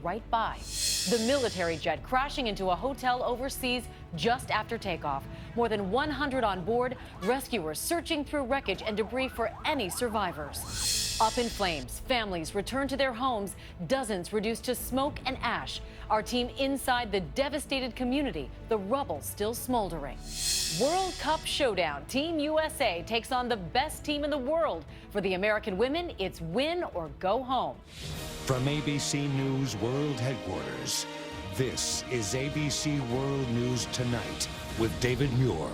right by. The military jet crashing into a hotel overseas just after takeoff. More than 100 on board, rescuers searching through wreckage and debris for any survivors. Up in flames, families return to their homes, dozens reduced to smoke and ash. Our team inside the devastated community, the rubble still smoldering. World Cup showdown. Team USA takes on the best team in the world. For the American women, it's win or go home. From ABC News World Headquarters, this is ABC World News Tonight with David Muir.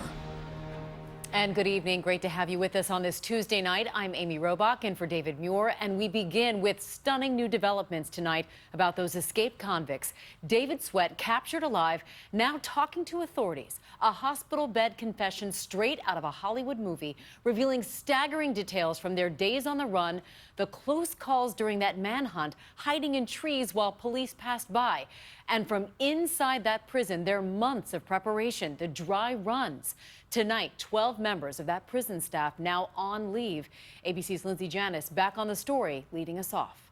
And good evening. Great to have you with us on this Tuesday night. I'm Amy Robach in for David Muir, and we begin with stunning new developments tonight about those escaped convicts. David Sweat captured alive, now talking to authorities. A hospital bed confession straight out of a Hollywood movie, revealing staggering details from their days on the run, the close calls during that manhunt, hiding in trees while police passed by. And from inside that prison, their months of preparation, the dry runs. Tonight, 12 members of that prison staff now on leave. ABC's Lindsay Janis back on the story, leading us off.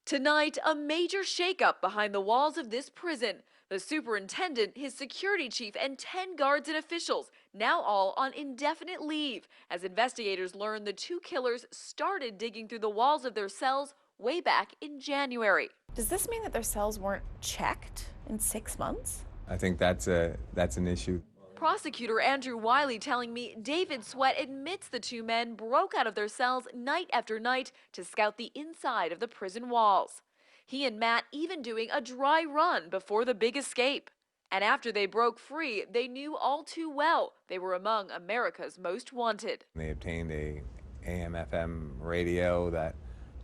Tonight, a major shakeup behind the walls of this prison. The superintendent, his security chief, and 10 guards and officials, now all on indefinite leave, as investigators learn the two killers started digging through the walls of their cells way back in January. Does this mean that their cells weren't checked in 6 months? I think that's an issue. Prosecutor Andrew Wjla telling me David Sweat admits the two men broke out of their cells night after night to scout the inside of the prison walls. He and Matt even doing a dry run before the big escape. And after they broke free, they knew all too well they were among America's most wanted. They obtained a AM/FM radio that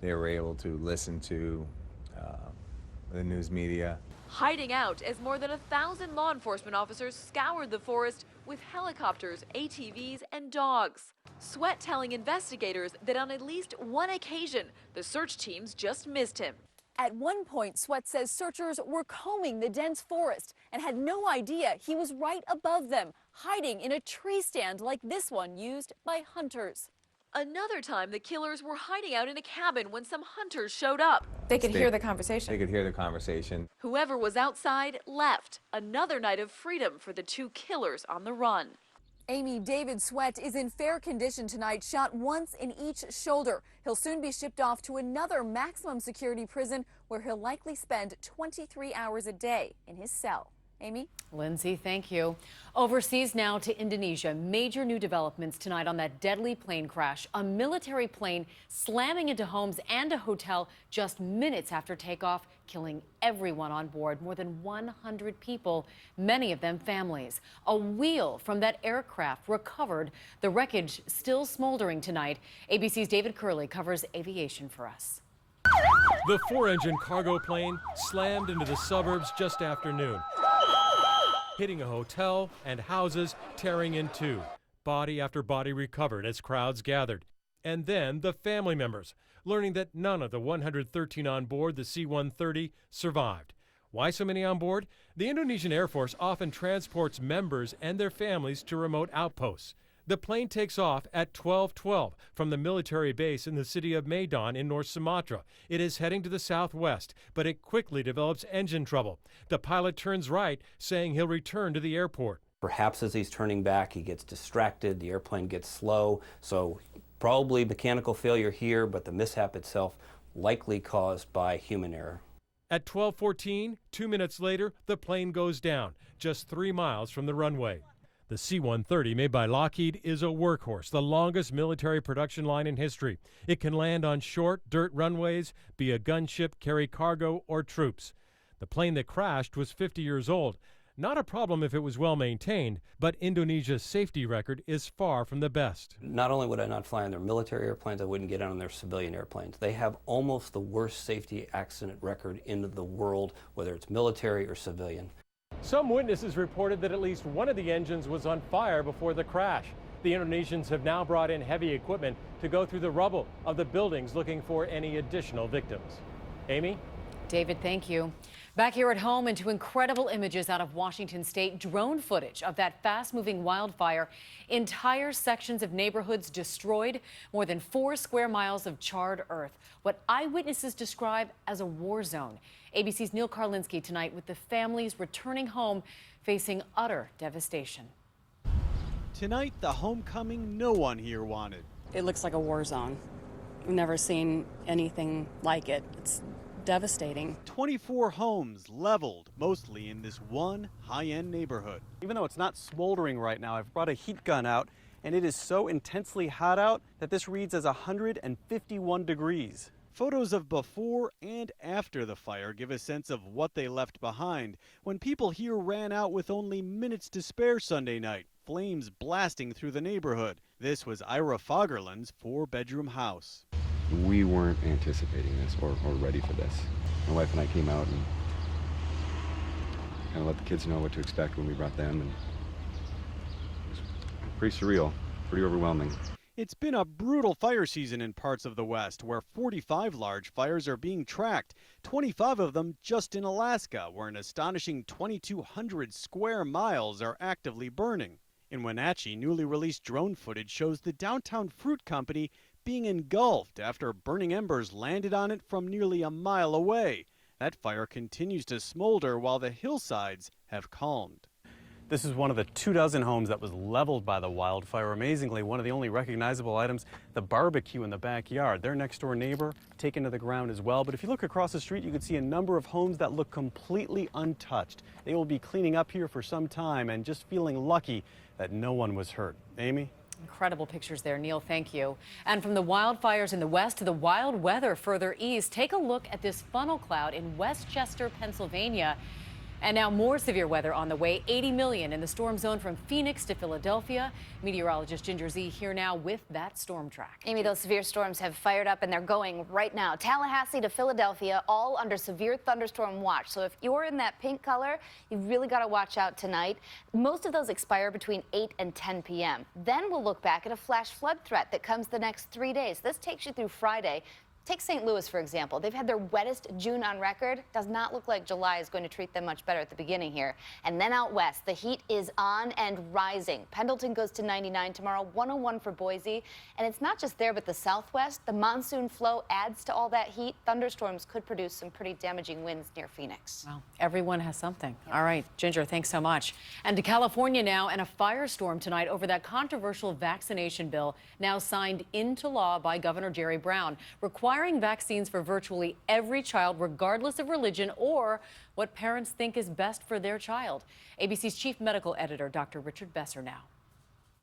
they were able to listen to the news media. Hiding out as more than 1,000 law enforcement officers scoured the forest with helicopters, ATVs, and dogs. Sweat telling investigators that on at least one occasion, the search teams just missed him. At one point, Sweat says searchers were combing the dense forest and had no idea he was right above them, hiding in a tree stand like this one used by hunters. Another time, the killers were hiding out in a cabin when some hunters showed up. They could hear the conversation. They could hear the conversation. Whoever was outside left. Another night of freedom for the two killers on the run. Amy, David Sweat is in fair condition tonight, shot once in each shoulder. He'll soon be shipped off to another maximum security prison where he'll likely spend 23 hours a day in his cell. Amy? Lindsay, thank you. Overseas now to Indonesia. Major new developments tonight on that deadly plane crash. A military plane slamming into homes and a hotel just minutes after takeoff, killing everyone on board. More than 100 people, many of them families. A wheel from that aircraft recovered. The wreckage still smoldering tonight. ABC's David Curley covers aviation for us. The 4-engine cargo plane slammed into the suburbs just after noon, hitting a hotel and houses, tearing in two. Body after body recovered as crowds gathered. And then the family members, learning that none of the 113 on board the C-130 survived. Why so many on board? The Indonesian Air Force often transports members and their families to remote outposts. The plane takes off at 12:12 from the military base in the city of Medan in North Sumatra. It is heading to the southwest, but it quickly develops engine trouble. The pilot turns right, saying he'll return to the airport. Perhaps as he's turning back, he gets distracted, the airplane gets slow, so probably mechanical failure here, but the mishap itself likely caused by human error. At 12:14, 2 minutes later, the plane goes down, just 3 miles from the runway. The C-130, made by Lockheed, is a workhorse, the longest military production line in history. It can land on short, dirt runways, be a gunship, carry cargo, or troops. The plane that crashed was 50 years old. Not a problem if it was well maintained, but Indonesia's safety record is far from the best. Not only would I not fly on their military airplanes, I wouldn't get on their civilian airplanes. They have almost the worst safety accident record in the world, whether it's military or civilian. Some witnesses reported that at least one of the engines was on fire before the crash. The Indonesians have now brought in heavy equipment to go through the rubble of the buildings looking for any additional victims. Amy? David, thank you. Back here at home, and to incredible images out of Washington state, drone footage of that fast-moving wildfire. Entire sections of neighborhoods destroyed, more than 4 square miles of charred earth. What eyewitnesses describe as a war zone. ABC's Neil Karlinski tonight with the families returning home facing utter devastation. Tonight, the homecoming no one here wanted. It looks like a war zone. We've never seen anything like it. It's devastating. 24 homes leveled, mostly in this one high-end neighborhood. Even though it's not smoldering right now, I've brought a heat gun out, and it is so intensely hot out that this reads as 151 degrees. Photos of before and after the fire give a sense of what they left behind when people here ran out with only minutes to spare Sunday night, flames blasting through the neighborhood. This was Ira Fagerland's 4-bedroom house. We weren't anticipating this or ready for this. My wife and I came out and kind of let the kids know what to expect when we brought them, and it was pretty surreal, pretty overwhelming. It's been a brutal fire season in parts of the West, where 45 large fires are being tracked, 25 of them just in Alaska, where an astonishing 2,200 square miles are actively burning. In Wenatchee, newly released drone footage shows the downtown fruit company being engulfed after burning embers landed on it from nearly a mile away. That fire continues to smolder while the hillsides have calmed. This is one of the 24 homes that was leveled by the wildfire. Amazingly, one of the only recognizable items, the barbecue in the backyard. Their next door neighbor taken to the ground as well. But if you look across the street, you can see a number of homes that look completely untouched. They will be cleaning up here for some time and just feeling lucky that no one was hurt. Amy? Incredible pictures there, Neil. Thank you. And from the wildfires in the west to the wild weather further east, take a look at this funnel cloud in Westchester, Pennsylvania. And now more severe weather on the way. 80 million in the storm zone from Phoenix to Philadelphia. Meteorologist Ginger Z here now with that storm track. Amy, those severe storms have fired up and they're going right now. Tallahassee to Philadelphia, all under severe thunderstorm watch. So if you're in that pink color, you've really got to watch out tonight. Most of those expire between 8 and 10 p.m. Then we'll look back at a flash flood threat that comes the next 3 days. This takes you through Friday. Take St. Louis, for example. They've had their wettest June on record. Does not look like July is going to treat them much better at the beginning here. And then out west, the heat is on and rising. Pendleton goes to 99 tomorrow, 101 for Boise. And it's not just there, but the southwest. The monsoon flow adds to all that heat. Thunderstorms could produce some pretty damaging winds near Phoenix. Well, everyone has something. Yeah. All right, Ginger, thanks so much. And to California now, and a firestorm tonight over that controversial vaccination bill now signed into law by Governor Jerry Brown, requiring vaccines for virtually every child, regardless of religion or what parents think is best for their child. ABC's chief medical editor, Dr. Richard Besser now.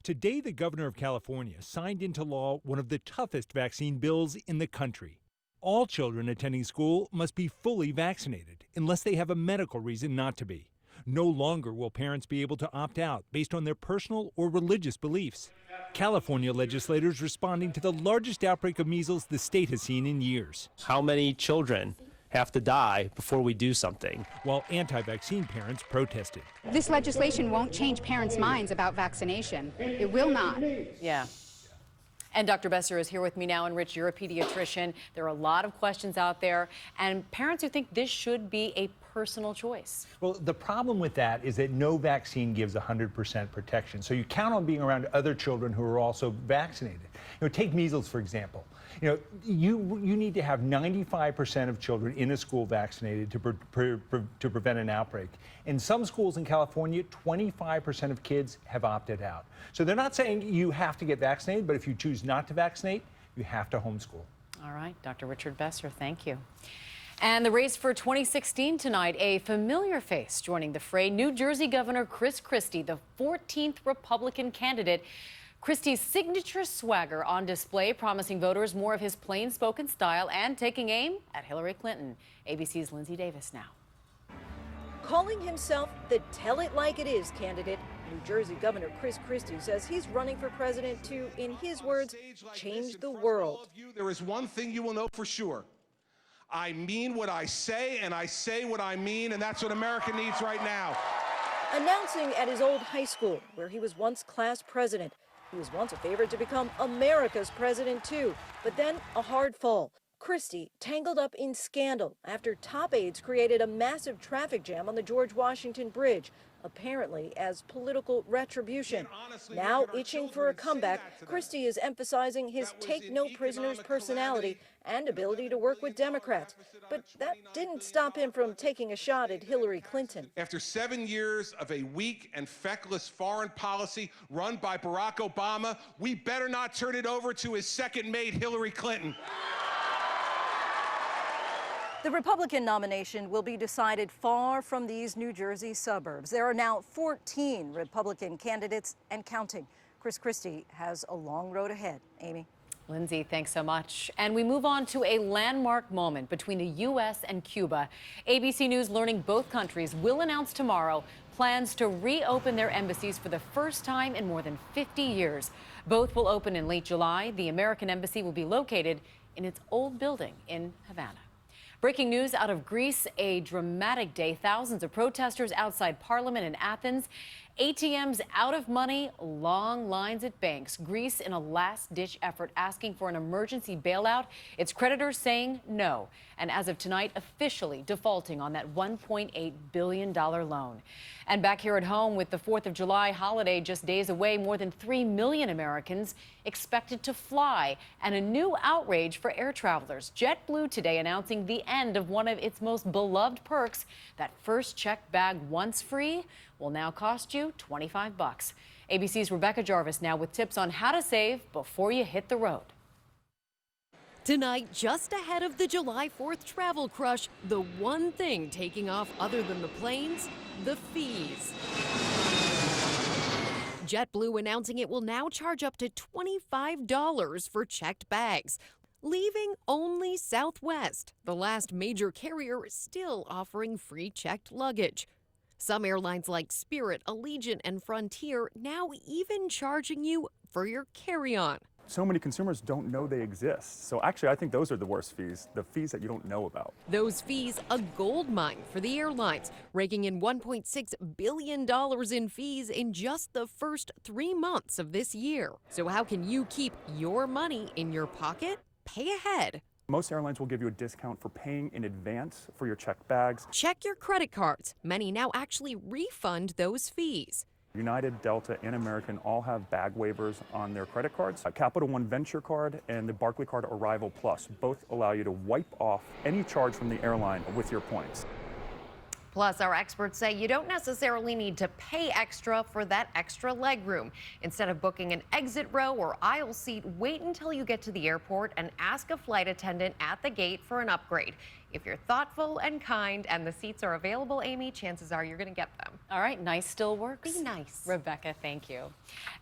Today, the governor of California signed into law one of the toughest vaccine bills in the country. All children attending school must be fully vaccinated unless they have a medical reason not to be. No longer will parents be able to opt out based on their personal or religious beliefs. California legislators responding to the largest outbreak of measles the state has seen in years. How many children have to die before we do something? While anti-vaccine parents protested. This legislation won't change parents' minds about vaccination. It will not. Yeah. And Dr. Besser is here with me now. And Rich, you're a pediatrician. There are a lot of questions out there, and parents who think this should be a personal choice. Well, the problem with that is that no vaccine gives 100% protection. So you count on being around other children who are also vaccinated. Take measles, for example. You need to have 95% of children in a school vaccinated to prevent an outbreak. In some schools in California, 25% of kids have opted out. So they're not saying you have to get vaccinated, but if you choose not to vaccinate, you have to homeschool. All right, Dr. Richard Besser, thank you. And the race for 2016 tonight, a familiar face joining the fray. New Jersey Governor Chris Christie, the 14th Republican candidate. Christie's signature swagger on display, promising voters more of his plain-spoken style and taking aim at Hillary Clinton. ABC's Lindsay Davis now. Calling himself the tell-it-like-it-is candidate, New Jersey Governor Chris Christie says he's running for president to, in his words, change the world. There is one thing you will know for sure. I mean what I say, and I say what I mean, and that's what America needs right now. Announcing at his old high school, where he was once class president. He was once a favorite to become America's president, too, but then a hard fall. Christie tangled up in scandal after top aides created a massive traffic jam on the George Washington Bridge, apparently as political retribution. Now itching for a comeback, Christie is emphasizing his take-no-prisoners personality and ability to work with Democrats. But that didn't stop him from taking a shot at Hillary Clinton. After 7 years of a weak and feckless foreign policy run by Barack Obama, we better not turn it over to his second mate, Hillary Clinton. The Republican nomination will be decided far from these New Jersey suburbs. There are now 14 Republican candidates and counting. Chris Christie has a long road ahead. Amy. Lindsay, thanks so much. And we move on to a landmark moment between the U.S. and Cuba. ABC News learning both countries will announce tomorrow plans to reopen their embassies for the first time in more than 50 years. Both will open in late July. The American embassy will be located in its old building in Havana. Breaking news out of Greece, a dramatic day. Thousands of protesters outside Parliament in Athens. ATMs out of money, long lines at banks. Greece in a last-ditch effort asking for an emergency bailout. Its creditors saying no. And as of tonight, officially defaulting on that $1.8 billion loan. And back here at home with the 4th of July holiday just days away, more than 3 million Americans expected to fly. And a new outrage for air travelers. JetBlue today announcing the end of one of its most beloved perks. That first checked bag once free will now cost you $25. ABC's Rebecca Jarvis now with tips on how to save before you hit the road. Tonight, just ahead of the July 4th travel crush, the one thing taking off other than the planes, the fees. JetBlue announcing it will now charge up to $25 for checked bags, leaving only Southwest, the last major carrier still offering free checked luggage. Some airlines like Spirit, Allegiant, and Frontier now even charging you for your carry-on. So many consumers don't know they exist. So actually, I think those are the worst fees, the fees that you don't know about. Those fees, a gold mine for the airlines, raking in $1.6 billion in fees in just the first 3 months of this year. So how can you keep your money in your pocket? Pay ahead. Most airlines will give you a discount for paying in advance for your checked bags. Check your credit cards. Many now actually refund those fees. United, Delta, and American all have bag waivers on their credit cards. Capital One Venture Card and the Barclay Card Arrival Plus both allow you to wipe off any charge from the airline with your points. Plus, our experts say you don't necessarily need to pay extra for that extra legroom. Instead of booking an exit row or aisle seat, wait until you get to the airport and ask a flight attendant at the gate for an upgrade. If you're thoughtful and kind and the seats are available, Amy, chances are you're going to get them. All right, nice still works. Be nice. Rebecca, thank you.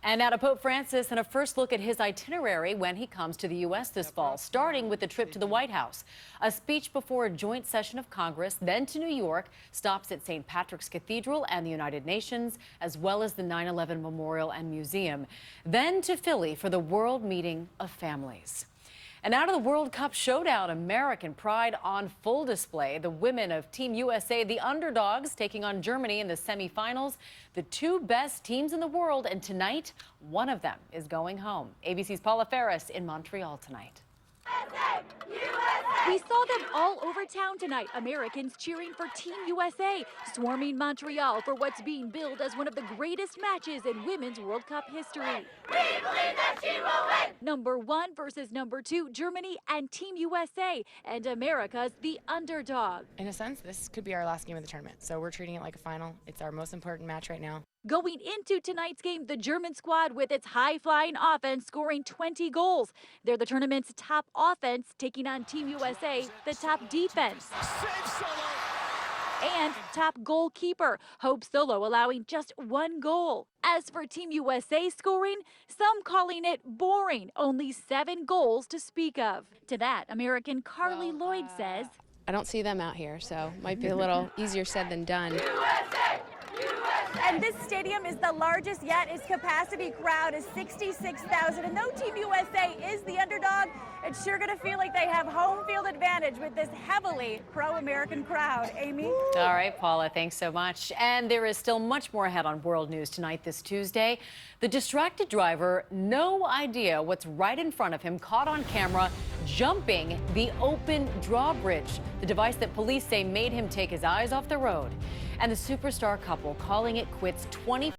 And now to Pope Francis and a first look at his itinerary when he comes to the U.S. this fall, starting with the trip to the White House. A speech before a joint session of Congress, then to New York, stops at St. Patrick's Cathedral and the United Nations, as well as the 9/11 Memorial and Museum. Then to Philly for the World Meeting of Families. And out of the World Cup showdown, American pride on full display. The women of Team USA, the underdogs, taking on Germany in the semifinals. The two best teams in the world, and tonight, one of them is going home. ABC's Paula Ferris in Montreal tonight. We saw them all over town tonight, Americans cheering for Team USA, swarming Montreal for what's being billed as one of the greatest matches in Women's World Cup history. We believe that she will win! Number 1 versus number 2, Germany and Team USA, and America's the underdog. In a sense, this could be our last game of the tournament, so we're treating it like a final. It's our most important match right now. Going into tonight's game, the German squad with its high-flying offense scoring 20 goals. They're the tournament's top offense, taking on Team USA, the top defense. And top goalkeeper, Hope Solo, allowing just 1 goal. As for Team USA scoring, some calling it boring, only 7 goals to speak of. To that, American Carly Lloyd says, I don't see them out here, so might be a little easier said than done. USA! And this stadium is the largest yet. Its capacity crowd is 66,000. And though Team USA is the underdog, it's sure going to feel like they have home field advantage with this heavily pro-American crowd. Amy? All right, Paula, thanks so much. And there is still much more ahead on World News tonight this Tuesday. The distracted driver, no idea what's right in front of him, caught on camera jumping the open drawbridge, the device that police say made him take his eyes off the road. And the superstar couple calling it quits 20